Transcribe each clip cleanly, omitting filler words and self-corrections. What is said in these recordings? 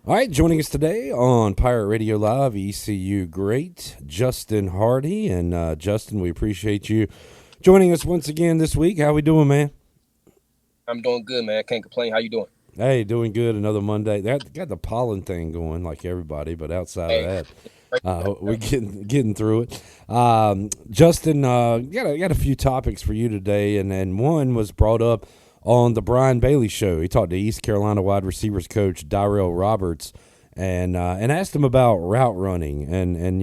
All right, joining us today on Pirate Radio Live, ECU Great Justin Hardy. And Justin, we appreciate you joining us once again this week. How we doing, man? I'm doing good, man. Can't complain. How you doing? Hey, doing good. Another Monday. That got the pollen thing going, like everybody. But outside of Hey, that, right. we're getting through it. Justin, got a few topics for you today, and one was brought up on the Brian Bailey show. He talked to East Carolina wide receivers coach Darrell Roberts, and asked him about route running and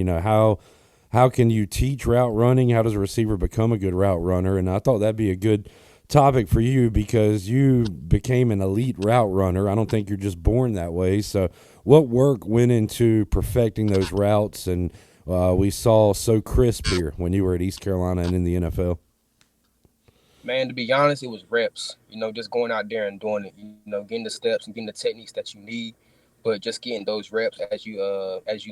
how can you teach route running? How does a receiver become a good route runner? And I thought that'd be a good topic for you because you became an elite route runner. I don't think you're just born that way. So, what work went into perfecting those routes? And we saw so crisp here when you were at East Carolina and in the NFL. Man, to be honest, it was reps. Just going out there and doing it. Getting the steps and getting the techniques that you need, but just getting those reps as you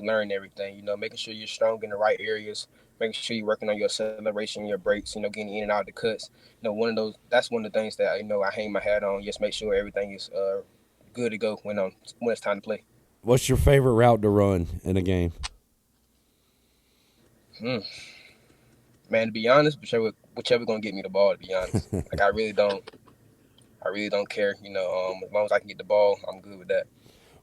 learn everything. Making sure you're strong in the right areas, making sure you're working on your acceleration, your brakes. Getting in and out of the cuts. One of those. That's one of the things that I hang my hat on. Just make sure everything is good to go when it's time to play. What's your favorite route to run in a game? Hmm. Man, to be honest, whichever gonna get me the ball. To be honest, like I really don't care. As long as I can get the ball, I'm good with that.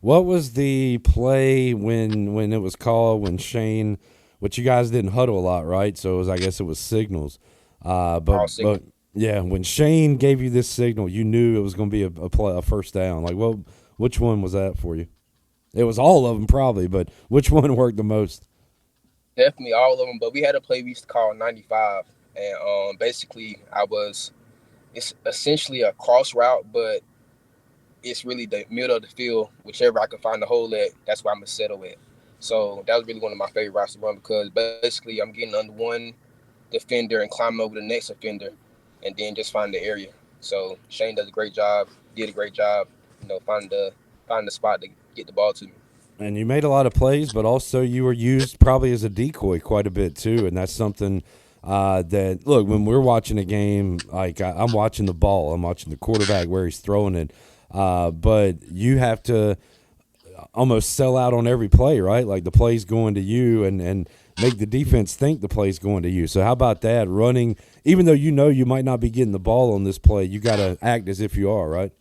What was the play when it was called when Shane? Which you guys didn't huddle a lot, right? So I guess it was signals. But All signal. but yeah, when Shane gave you this signal, you knew it was going to be a first down. Like, well, which one was that for you? It was all of them probably, but which one worked the most? Definitely all of them. But we had a play we used to call 95, and basically it's essentially a cross route, but it's really the middle of the field. Whichever I can find the hole at, that's where I'm gonna settle at. So that was really one of my favorite routes to run because basically I'm getting under one defender and climbing over the next offender, and then just find the area. So Shane does a great job. Did a great job. Find the spot to get the ball to me. And you made a lot of plays, but also you were used probably as a decoy quite a bit too, and that's something that look when we're watching a game, like I'm watching the ball, I'm watching the quarterback where he's throwing it, but you have to almost sell out on every play, right? Like the play's going to you, and make the defense think the play's going to you. So how about that running? Even though you know you might not be getting the ball on this play, you got to act as if you are, right?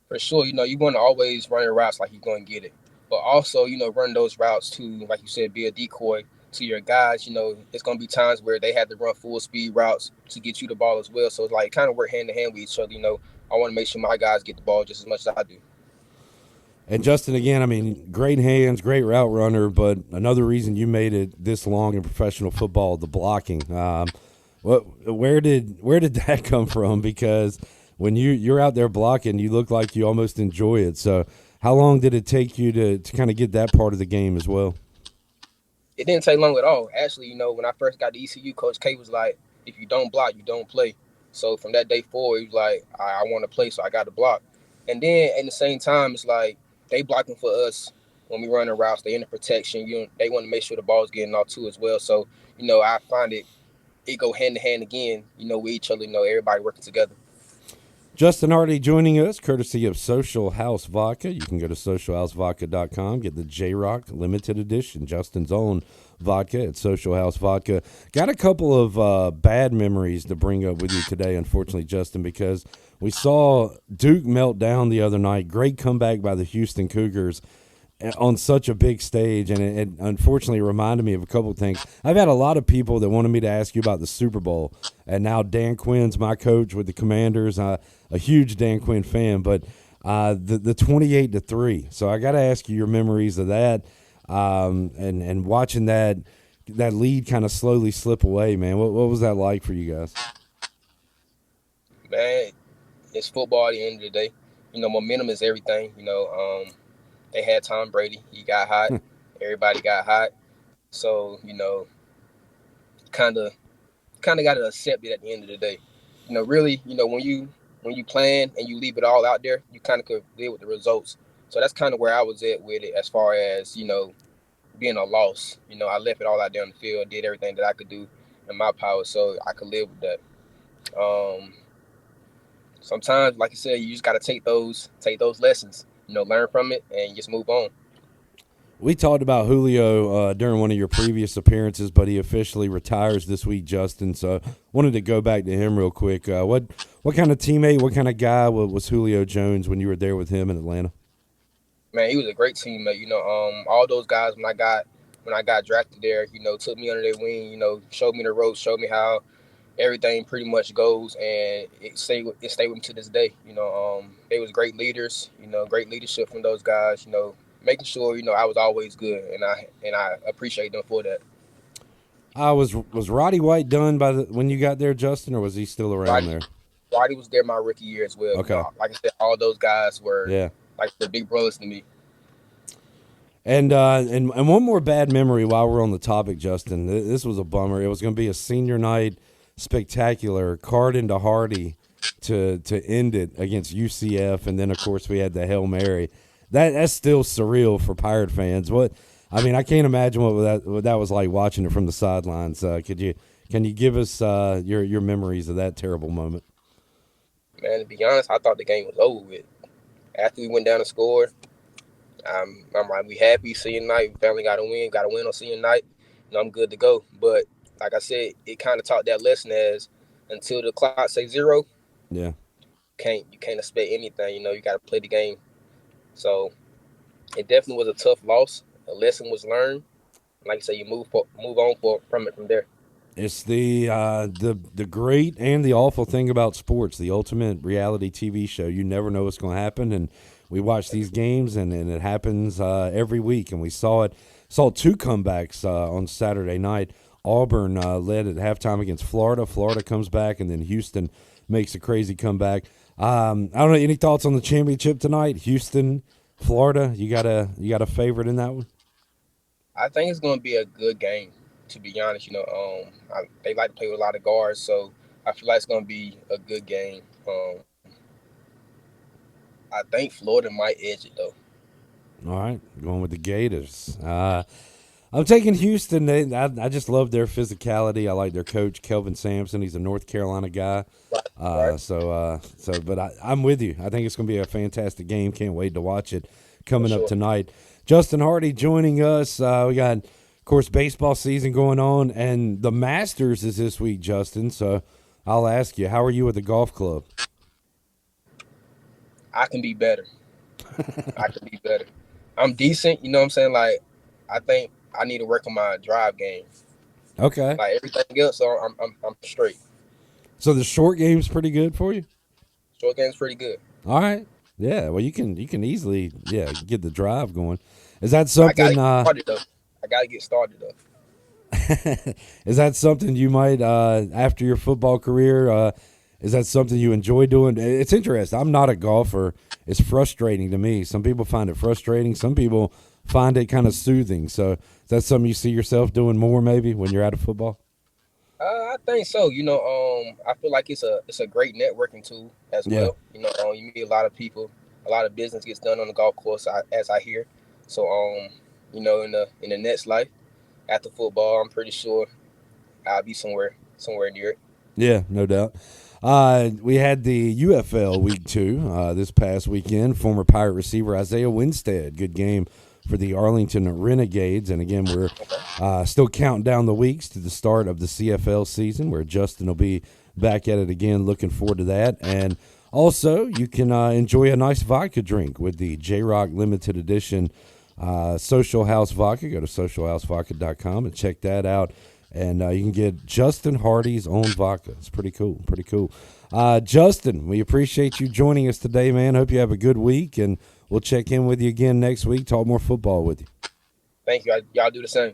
For sure, you want to always run your routes like you're going to get it. But also, run those routes to, like you said, be a decoy to your guys. It's going to be times where they have to run full speed routes to get you the ball as well. So it's like kind of work hand in hand with each other. I want to make sure my guys get the ball just as much as I do. And Justin, again, I mean, great hands, great route runner, but another reason you made it this long in professional football, the blocking. Where did that come from? Because when you're out there blocking, you look like you almost enjoy it. So, how long did it take you to kind of get that part of the game as well? It didn't take long at all. Actually, when I first got to ECU, Coach K was like, if you don't block, you don't play. So from that day forward, he was like, I want to play, so I got to block. And then at the same time, it's like they blocking for us when we run the routes. They in the protection. They want to make sure the ball's getting off too as well. So I find it go hand in hand again. With each other. Everybody working together. Justin Hardy joining us, courtesy of Social House Vodka. You can go to socialhousevodka.com, get the J Rock limited edition, Justin's own vodka at Social House Vodka. Got a couple of bad memories to bring up with you today, unfortunately, Justin, because we saw Duke melt down the other night. Great comeback by the Houston Cougars on such a big stage, and it unfortunately reminded me of a couple of things. I've had a lot of people that wanted me to ask you about the Super Bowl, and now Dan Quinn's my coach with the Commanders. A huge Dan Quinn fan, but the 28-3. So I got to ask you your memories of that, and watching that lead kind of slowly slip away, man. What was that like for you guys? Man, it's football at the end of the day. Momentum is everything. They had Tom Brady. He got hot. Everybody got hot. So kind of kind of got to accept it at the end of the day. Really, when you plan and you leave it all out there, you kind of could deal with the results. So that's kind of where I was at with it, as far as being a loss. I left it all out there on the field, did everything that I could do in my power, so I could live with that. Um, Sometimes, like you said, you just got to take those lessons. learn from it and just move on. We talked about Julio during one of your previous appearances, but he officially retires this week, Justin. So wanted to go back to him real quick. What kind of teammate, what kind of guy was Julio Jones when you were there with him in Atlanta? Man, he was a great teammate. All those guys when I got drafted there, took me under their wing. Showed me the ropes, showed me how everything pretty much goes, and it stayed with me to this day. They was great leaders. Great leadership from those guys. Making sure I was always good, and I appreciate them for that. Was Roddy White done when you got there, Justin, or was he still around there? Roddy was there my rookie year as well. Okay. Like I said, all those guys were like the big brothers to me. And one more bad memory while we're on the topic, Justin. This was a bummer. It was going to be a senior night spectacular, card into Hardy to end it against UCF, and then of course we had the Hail Mary. That's still surreal for Pirate fans. I can't imagine what that was like watching it from the sidelines. Can you give us your memories of that terrible moment? Man, to be honest, I thought the game was over with. After we went down and scored, I'm like, we happy senior night. We finally got a win on senior night. I'm good to go. But like I said, it kind of taught that lesson as until the clock say zero, yeah, you can't expect anything. You got to play the game. So it definitely was a tough loss. A lesson was learned. Like I said, you move on from it from there. It's the great and the awful thing about sports, the ultimate reality TV show. You never know what's going to happen, and we watch these games, and it happens every week. And we saw two comebacks on Saturday night. Auburn led at halftime against Florida. Florida comes back, and then Houston makes a crazy comeback. I don't know. Any thoughts on the championship tonight? Houston, Florida. You got a favorite in that one? I think it's going to be a good game. To be honest, they like to play with a lot of guards, so I feel like it's going to be a good game. I think Florida might edge it, though. All right, going with the Gators. I'm taking Houston. I just love their physicality. I like their coach, Kelvin Sampson. He's a North Carolina guy. Right. But I'm with you. I think it's going to be a fantastic game. Can't wait to watch it coming up sure. tonight. Justin Hardy joining us. We got, of course, baseball season going on, and the Masters is this week, Justin. So I'll ask you, how are you with the golf club? I can be better. I'm decent. You know what I'm saying? Like, I think I need to work on my drive game. Okay. Like everything else, so I'm straight. So the short game's pretty good for you? Short game's pretty good. All right. Yeah. Well, you can easily get the drive going. Is that something? I gotta get started though. Is that something you might after your football career? Is that something you enjoy doing? It's interesting. I'm not a golfer. It's frustrating to me. Some people find it frustrating. Some people find it kind of soothing. So is that something you see yourself doing more maybe when you're out of football? I think so. I feel like it's a great networking tool as well. You meet a lot of people. A lot of business gets done on the golf course, as I hear. So, in the next life, after football, I'm pretty sure I'll be somewhere near it. Yeah, no doubt. We had the UFL Week 2 this past weekend. Former Pirate receiver Isaiah Winstead. Good game for the Arlington Renegades. And, again, we're still counting down the weeks to the start of the CFL season where Justin will be back at it again. Looking forward to that. And also, you can enjoy a nice vodka drink with the J-Rock Limited Edition Social House Vodka. Go to socialhousevodka.com and check that out. And you can get Justin Hardy's own vodka. It's pretty cool. Justin, we appreciate you joining us today, man. Hope you have a good week, and we'll check in with you again next week, talk more football with you. Thank you. Y'all do the same.